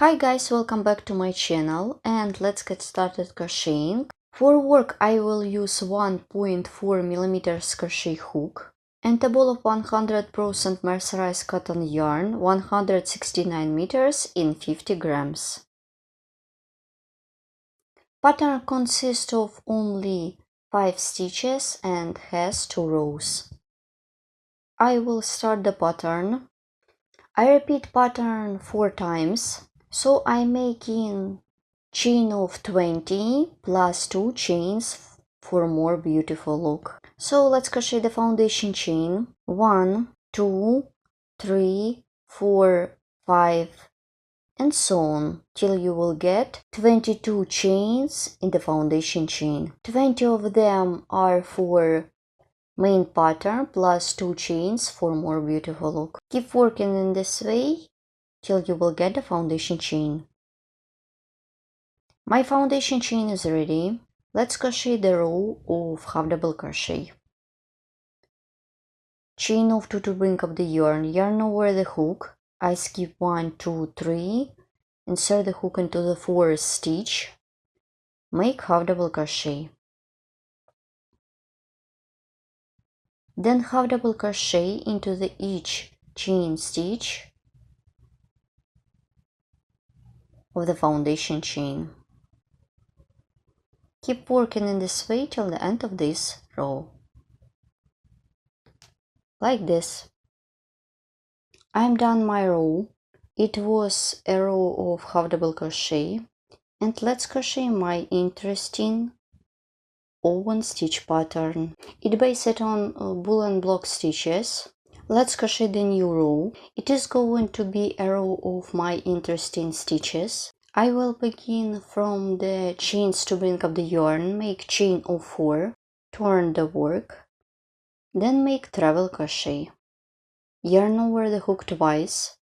Hi guys, welcome back to my channel and let's get started crocheting. For work I will use 1.4 millimeters crochet hook and a ball of 100% mercerized cotton yarn, 169 meters in 50 grams. Pattern consists of only 5 stitches and has 2 rows. I will start the pattern. I repeat pattern 4 times. So I'm making chain of 20 plus 2 chains for more beautiful look. So let's crochet the foundation chain. 1, 2, 3, 4, 5 and so on till you will get 22 chains in the foundation chain. 20 of them are for main pattern plus 2 chains for more beautiful look. Keep working in this way till you will get the foundation chain. My foundation chain is ready. Let's crochet the row of half double crochet. Chain of 2 to bring up the yarn over the hook. I skip 1, 2, 3, insert the hook into the 4th stitch, make half double crochet. Then half double crochet into the each chain stitch of the foundation chain. Keep working in this way till the end of this row. Like this. I'm done my row. It was a row of half double crochet, and let's crochet my interesting open stitch pattern. It based on Bulene block stitches. Let's crochet the new row. It is going to be a row of my interesting stitches. I will begin from the chains to bring up the yarn, make chain of 4, turn the work, then make treble crochet. Yarn over the hook twice.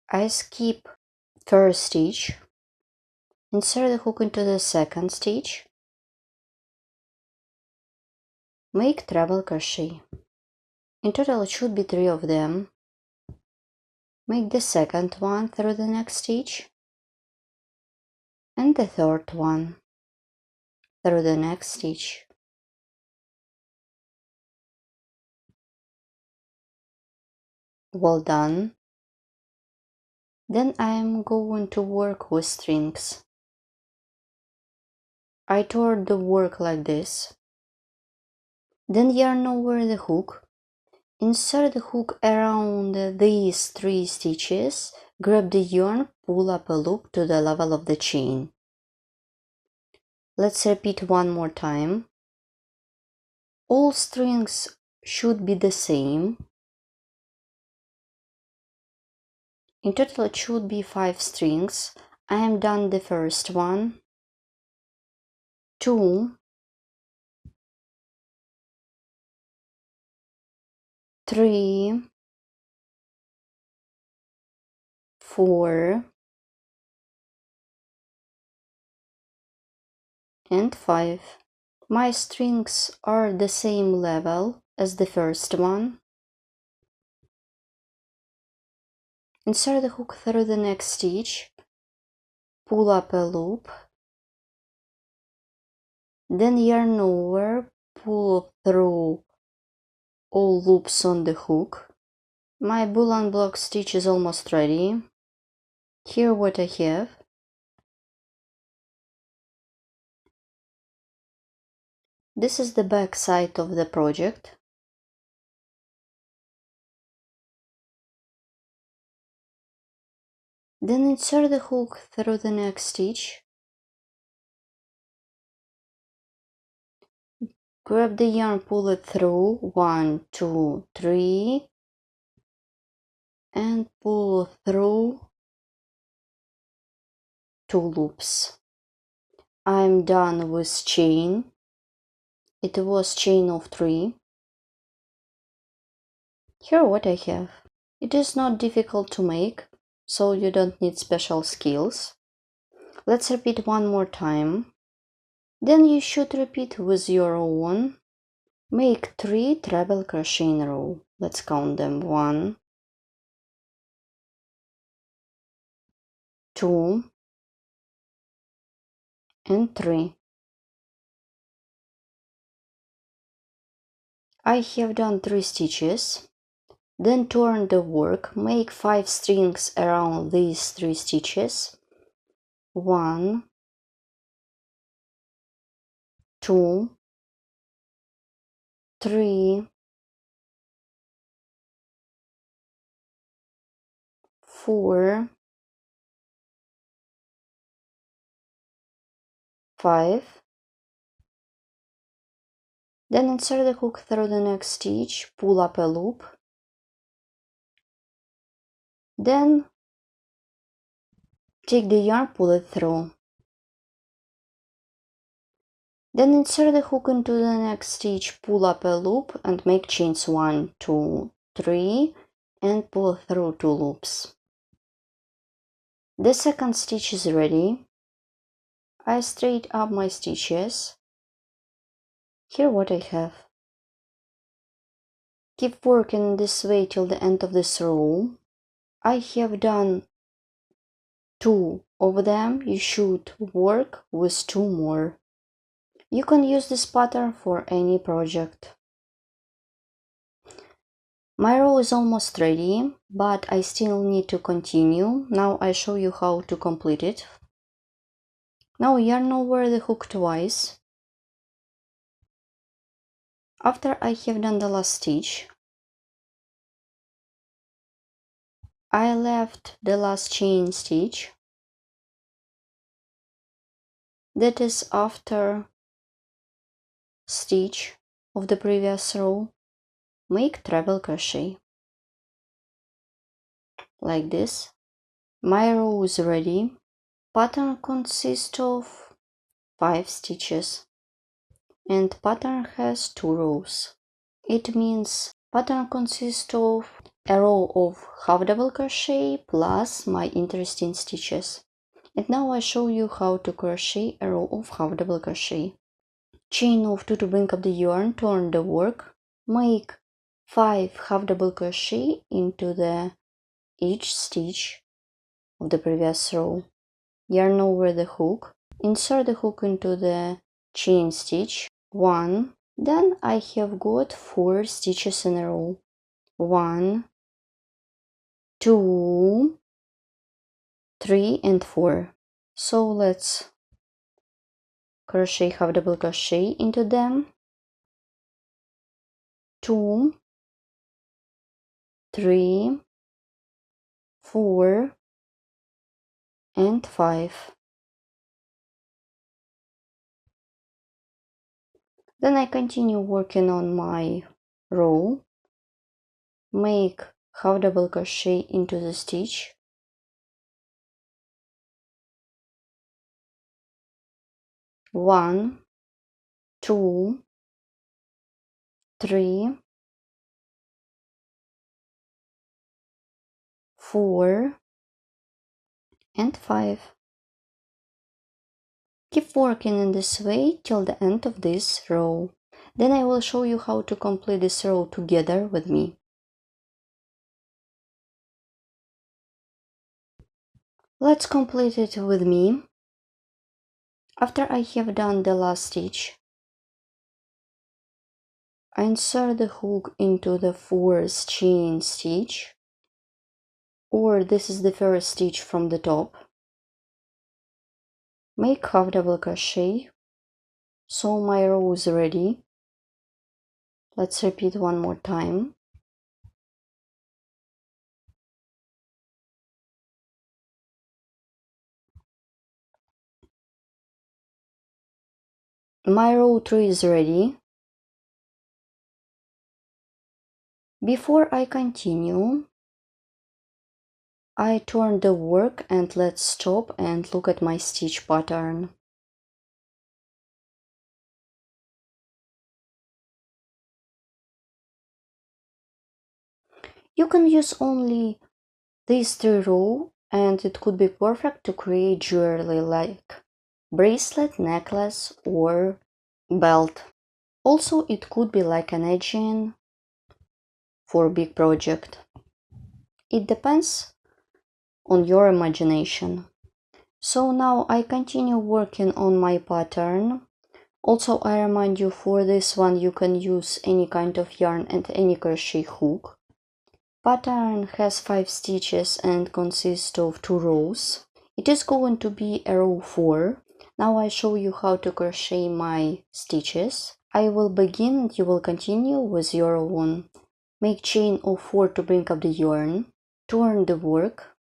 I skip 1st stitch, insert the hook into the 2nd stitch, make treble crochet. In total it should be 3 of them. Make the 2nd one through the next stitch and the 3rd one through the next stitch. Well done. Then I am going to work with strings. I turn the work like this. Then yarn over the hook. Insert the hook around these 3 stitches, grab the yarn, pull up a loop to the level of the chain. Let's repeat one more time. All strings should be the same. In total it should be 5 strings. I am done the first one, 2, 3, 4 and 5. My strings are the same level as the first one. Insert the hook through the next stitch, pull up a loop, then yarn over, pull through all loops on the hook. My Bulene block stitch is almost ready. Here what I have. This is the back side of the project. Then insert the hook through the next stitch. Grab the yarn, pull it through 1, 2, 3 and pull through 2 loops. I'm done with chain. It was chain of 3. Here what I have. It is not difficult to make, so you don't need special skills. Let's repeat one more time. Then you should repeat with your own. Make 3 treble crochet in a row. Let's count them. 1, 2 and 3. I have done 3 stitches. Then turn the work, make 5 strings around these 3 stitches. 1, 2, 3, 4, 5. Then insert the hook through the next stitch, pull up a loop. Then take the yarn, pull it through. Then insert the hook into the next stitch, pull up a loop and make chains 1, 2, 3 and pull through 2 loops. The second stitch is ready. I straight up my stitches. Here what I have. Keep working this way till the end of this row. I have done 2 of them. You should work with 2 more. You can use this pattern for any project. My row is almost ready, but I still need to continue. Now I show you how to complete it. Now yarn over the hook twice. After I have done the last stitch, I left the last chain stitch. That is after stitch of the previous row. Make treble crochet like this. My row is ready. Pattern consists of 5 stitches and pattern has 2 rows. It means pattern consists of a row of half double crochet plus my interesting stitches. And now I show you how to crochet a row of half double crochet. Chain of 2 to bring up the yarn, turn the work, make 5 half double crochet into each stitch of the previous row. Yarn over the hook, insert the hook into the chain stitch 1. Then I have got 4 stitches in a row. 1, 2, 3 and 4. So let's crochet half double crochet into them. 2, 3, 4 and 5. Then I continue working on my row, make half double crochet into the stitch, 1, 2, 3, 4 and 5. Keep working in this way till the end of this row. Then I will show you how to complete this row together with me. Let's complete it with me. After I have done the last stitch, I insert the hook into the 4th chain stitch, or this is the first stitch from the top. Make half double crochet. So my row is ready. Let's repeat one more time. My row 3 is ready. Before I continue, I turn the work and let's stop and look at my stitch pattern. You can use only these 3 rows and it could be perfect to create jewelry like bracelet, necklace or belt. Also, it could be like an edging for a big project. It depends on your imagination. So now I continue working on my pattern. Also, I remind you, for this one you can use any kind of yarn and any crochet hook. Pattern has 5 stitches and consists of 2 rows. It is going to be a row 4. Now I show you how to crochet my stitches. I will begin and you will continue with your own. Make chain of 4 to bring up the yarn. Turn the work.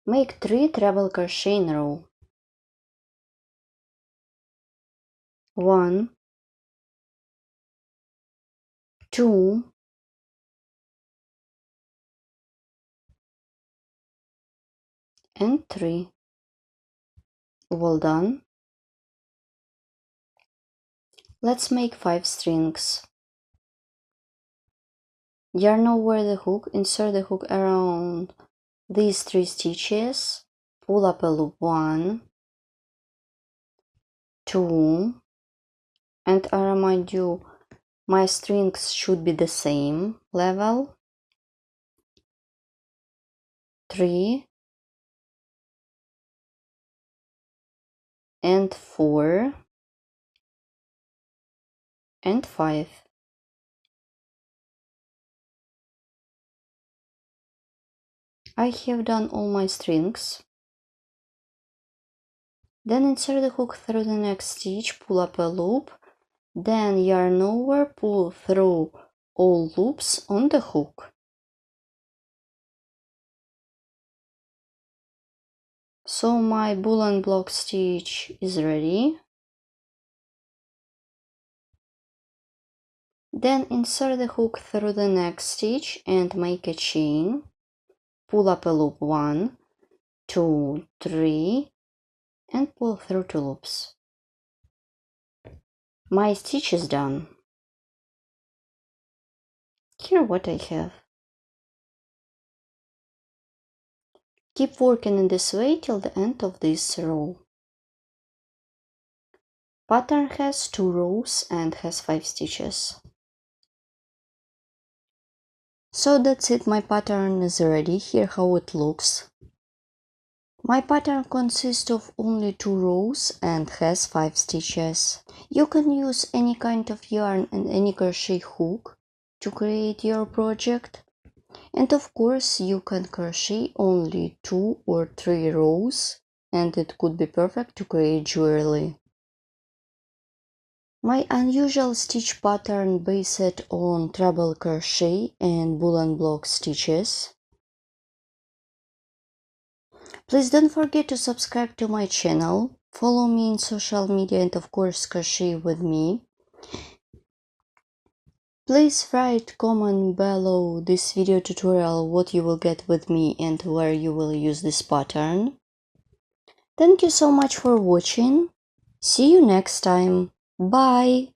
Make 3 treble crochet in a row. 1, 2, and 3. Well done. Let's make 5 strings. Yarn over the hook, insert the hook around these 3 stitches, pull up a loop 1, 2, and I remind you, my strings should be the same level, 3, and 4, and 5. I have done all my strings. Then insert the hook through the next stitch, pull up a loop, then yarn over, pull through all loops on the hook. So my Bulene block stitch is ready. Then insert the hook through the next stitch and make a chain. Pull up a loop 1, 2, 3, and pull through 2 loops. My stitch is done. Here what I have. Keep working in this way till the end of this row. Pattern has 2 rows and has 5 stitches. So that's it, my pattern is ready. Here how it looks. My pattern consists of only 2 rows and has 5 stitches. You can use any kind of yarn and any crochet hook to create your project. And of course you can crochet only 2 or 3 rows and it could be perfect to create jewelry. My unusual stitch pattern based on treble crochet and Bulene block stitches. Please don't forget to subscribe to my channel, follow me in social media and of course crochet with me. Please write comment below this video tutorial what you will get with me and where you will use this pattern. Thank you so much for watching. See you next time. Bye!